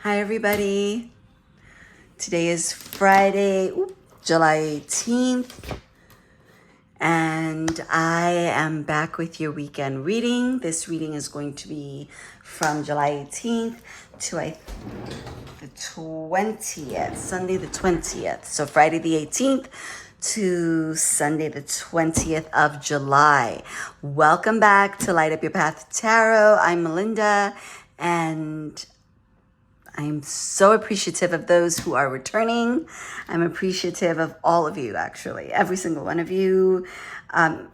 Hi, everybody. Today is Friday, July 18th, and I am back with your weekend reading. This reading is going to be from July 18th to the 20th, Sunday the 20th. So Friday the 18th to Sunday the 20th of July. Welcome back to Light Up Your Path Tarot. I'm Melinda, and I'm so appreciative of those who are returning. I'm appreciative of all of you, actually, every single one of you. It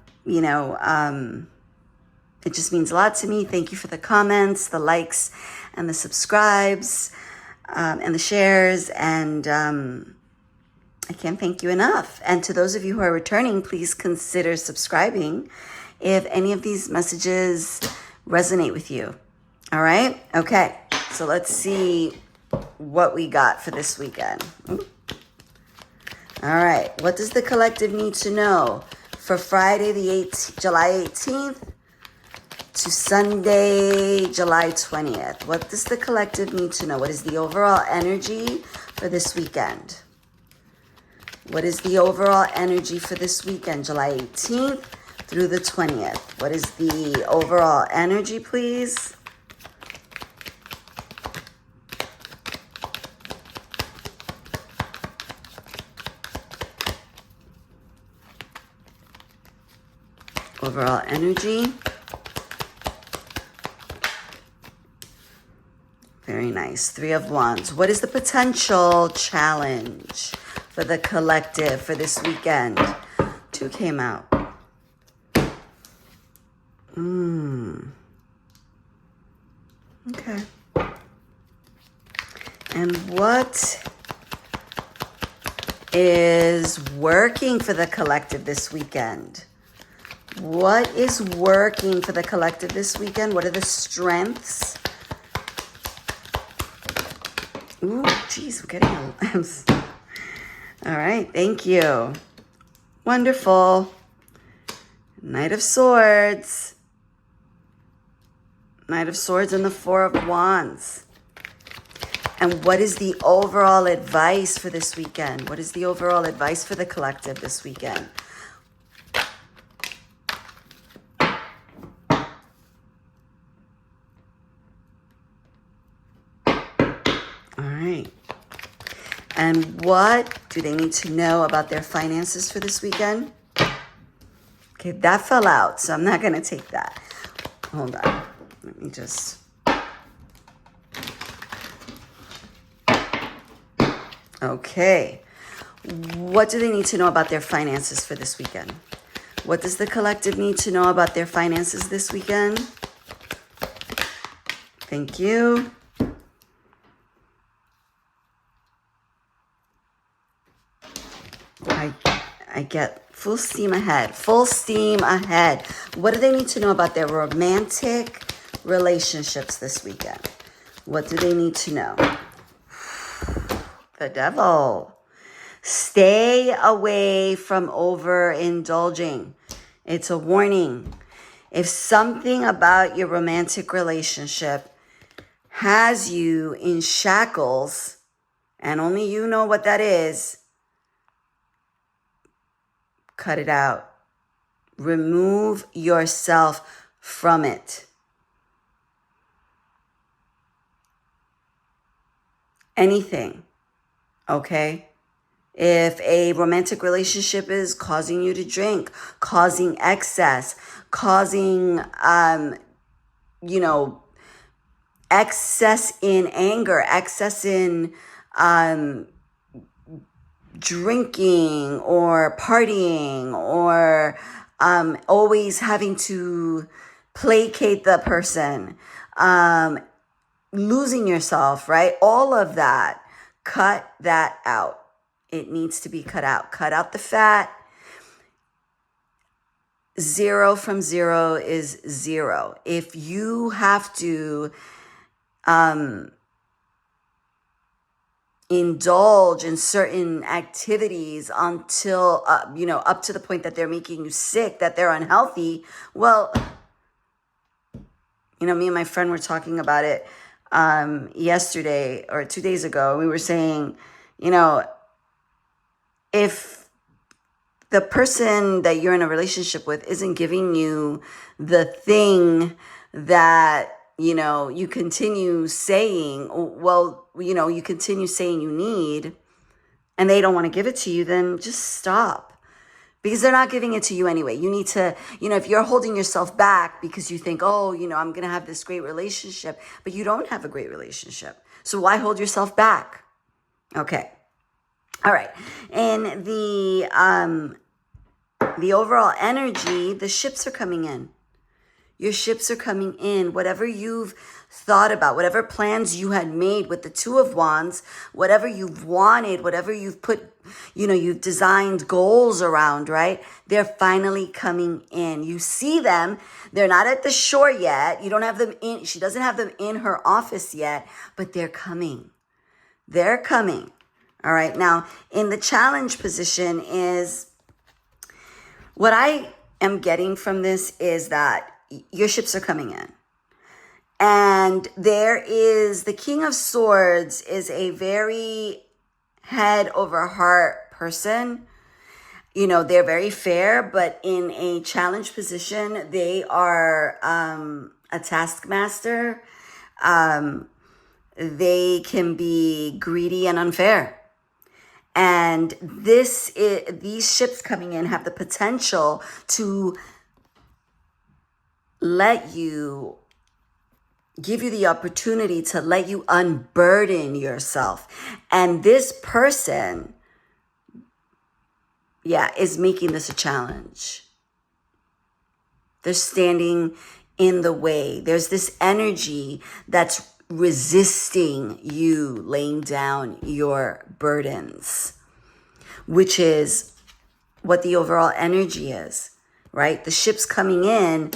just means a lot to me. Thank you for the comments, the likes, and the subscribes, and the shares. And I can't thank you enough. And to those of you who are returning, please consider subscribing if any of these messages resonate with you. All right? Okay. So let's see what we got for this weekend. All right. What does the collective need to know for Friday, July 18th to Sunday, July 20th? What does the collective need to know? What is the overall energy for this weekend? What is the overall energy for this weekend, July 18th through the 20th? What is the overall energy, please? Overall energy. Very nice. 3 of Wands. What is the potential challenge for the collective for this weekend? 2 came out. Okay. And what is working for the collective this weekend? What is working for the collective this weekend? What are the strengths? Ooh, geez, we're getting all right, thank you. Wonderful. Knight of Swords. Knight of Swords and the 4 of Wands. And what is the overall advice for this weekend? What is the overall advice for the collective this weekend? And what do they need to know about their finances for this weekend? Okay, that fell out, so I'm not going to take that. Hold on. Let me just... Okay. What do they need to know about their finances for this weekend? What does the collective need to know about their finances this weekend? Thank you. I get full steam ahead. Full steam ahead. What do they need to know about their romantic relationships this weekend? What do they need to know? The Devil. Stay away from overindulging. It's a warning. If something about your romantic relationship has you in shackles, and only you know what that is, cut it out. Remove yourself from it. Anything, okay? If a romantic relationship is causing you to drink, causing excess, causing, excess in anger, excess in drinking or partying, or always having to placate the person, losing yourself, right? All of that, cut that out. It needs to be cut out. Cut out the fat. 0 from 0 is 0. If you have to indulge in certain activities until, up to the point that they're making you sick, that they're unhealthy, well, me and my friend were talking about it yesterday or 2 days ago. We were saying, you know, if the person that you're in a relationship with isn't giving you the thing that, you know, you continue saying, well, you know, you continue saying you need, and they don't want to give it to you, then just stop. Because they're not giving it to you anyway. You need to, you know, if you're holding yourself back because you think, oh, you know, I'm going to have this great relationship, but you don't have a great relationship. So why hold yourself back? Okay. All right. And the overall energy, the ships are coming in. Your ships are coming in. Whatever you've thought about, whatever plans you had made with the Two of Wands, whatever you've wanted, whatever you've put, you know, you've designed goals around, right? They're finally coming in. You see them. They're not at the shore yet. You don't have them in. She doesn't have them in her office yet, but they're coming. They're coming. All right. Now, in the challenge position is what I am getting from this is that your ships are coming in. And there is the King of Swords is a very head over heart person. You know, they're very fair, but in a challenge position, they are a taskmaster. They can be greedy and unfair. And these ships coming in have the potential to give you the opportunity to let you unburden yourself. And this person, is making this a challenge. They're standing in the way. There's this energy that's resisting you laying down your burdens, which is what the overall energy is, right? The ships coming in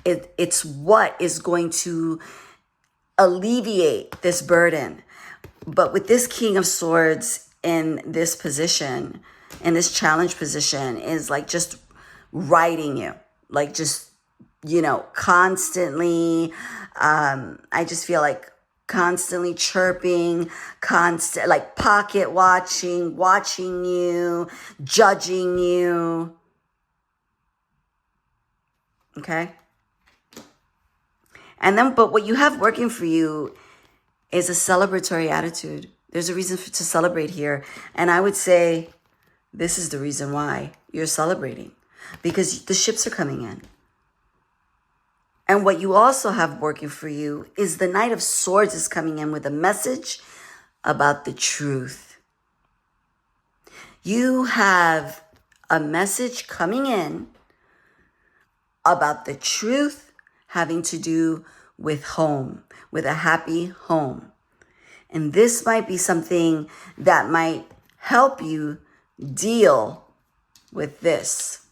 it's what is going to alleviate this burden. But with this King of Swords in this position, in this challenge position, is like just riding you, like just, you know, constantly. I just feel like constantly chirping, like pocket watching you, judging you. Okay. And then, but what you have working for you is a celebratory attitude. There's a reason to celebrate here. And I would say this is the reason why you're celebrating, because the ships are coming in. And what you also have working for you is the Knight of Swords is coming in with a message about the truth. You have a message coming in about the truth having to do with home, with a happy home. And this might be something that might help you deal with this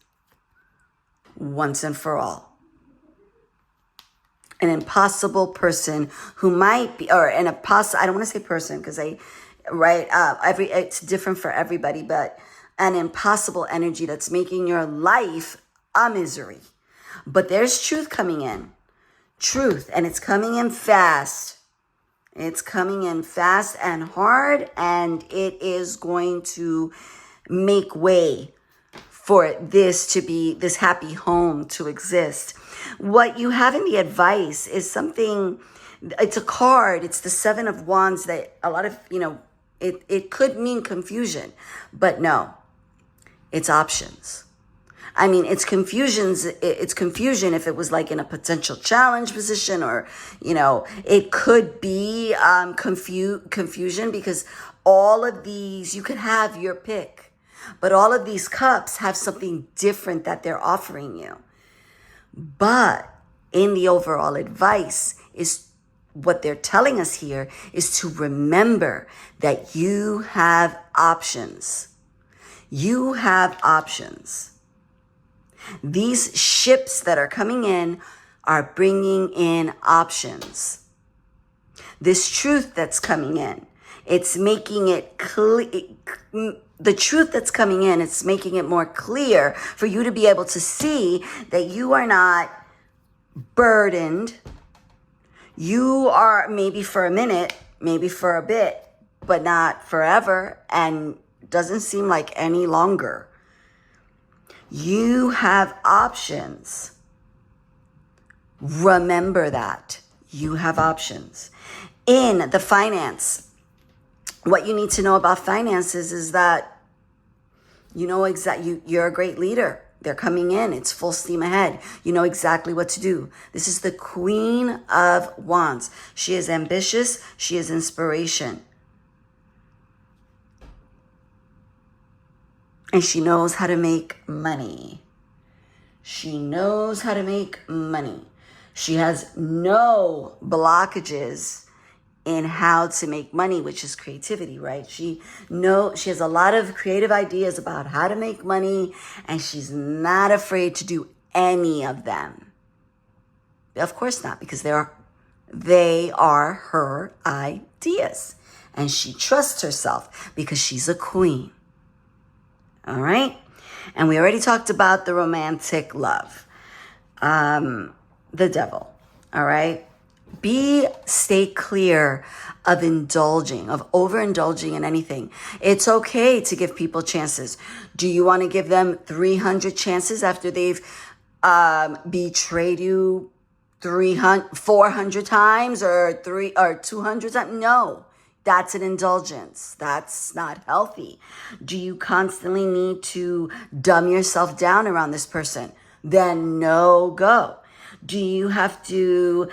once and for all. An impossible person who might be, or I don't want to say person because it's different for everybody, but an impossible energy that's making your life a misery. But there's truth coming in. Truth. And it's coming in fast. It's coming in fast and hard. And it is going to make way for this happy home to exist. What you have in the advice is something, it's a card. It's the Seven of Wands that a lot of, it could mean confusion. But no, it's options. I mean, it's confusion if it was like in a potential challenge position, or, it could be confusion because all of these, you could have your pick, but all of these cups have something different that they're offering you. But in the overall advice is what they're telling us here is to remember that you have options. You have options. These ships that are coming in are bringing in options. This truth that's coming in, it's making it clear. The truth that's coming in, it's making it more clear for you to be able to see that you are not burdened. You are maybe for a minute, maybe for a bit, but not forever, and doesn't seem like any longer. You have options. Remember that. You have options. In the finance, what you need to know about finances is that you know you're a great leader. They're coming in. It's full steam ahead. You know exactly what to do. This is the Queen of Wands. She is ambitious. She is inspiration. And she knows how to make money. She knows how to make money. She has no blockages in how to make money, which is creativity, right? She has a lot of creative ideas about how to make money, and she's not afraid to do any of them. Of course not, because they are her ideas. And she trusts herself because she's a queen. All right? And we already talked about the romantic love. The devil. All right? Stay clear of overindulging in anything. It's okay to give people chances. Do you want to give them 300 chances after they've betrayed you 400 times or 200 times? No, that's an indulgence. That's not healthy. Do you constantly need to dumb yourself down around this person? Then no go. Do you have to,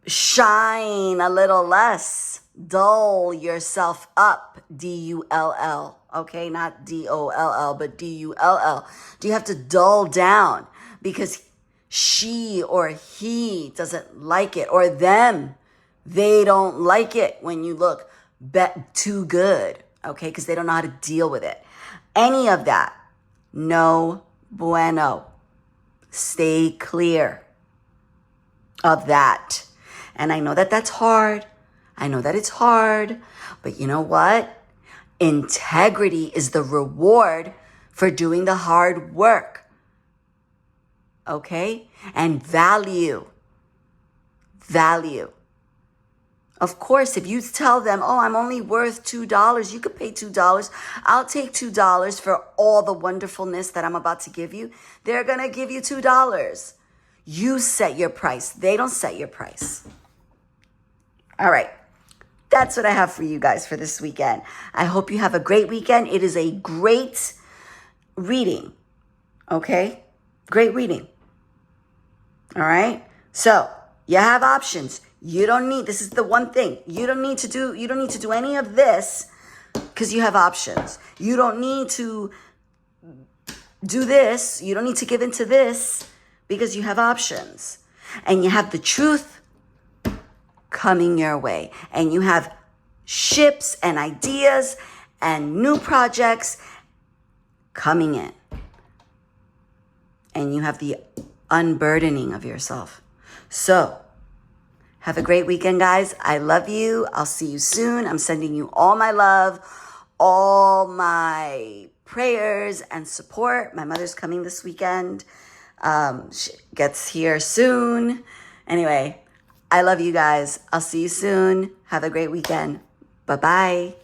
shine a little less, dull yourself up, D-U-L-L, okay? Not D-O-L-L, but D-U-L-L. Do you have to dull down because she or he doesn't like it, or they don't like it when you look too good, okay? Because they don't know how to deal with it. Any of that, no bueno. Stay clear of that. And I know that that's hard. I know that it's hard. But you know what? Integrity is the reward for doing the hard work. Okay? And value. Of course, if you tell them, oh, I'm only worth $2, you could pay $2. I'll take $2 for all the wonderfulness that I'm about to give you. They're going to give you $2. You set your price. They don't set your price. All right. That's what I have for you guys for this weekend. I hope you have a great weekend. It is a great reading. Okay? Great reading. All right? So, you have options. This is the one thing. You don't need to do any of this because you have options. You don't need to do this. You don't need to give into this because you have options. And you have the truth coming your way. And you have ships and ideas and new projects coming in. And you have the unburdening of yourself. So, have a great weekend, guys. I love you. I'll see you soon. I'm sending you all my love, all my prayers and support. My mother's coming this weekend. She gets here soon. Anyway, I love you guys. I'll see you soon. Have a great weekend. Bye-bye.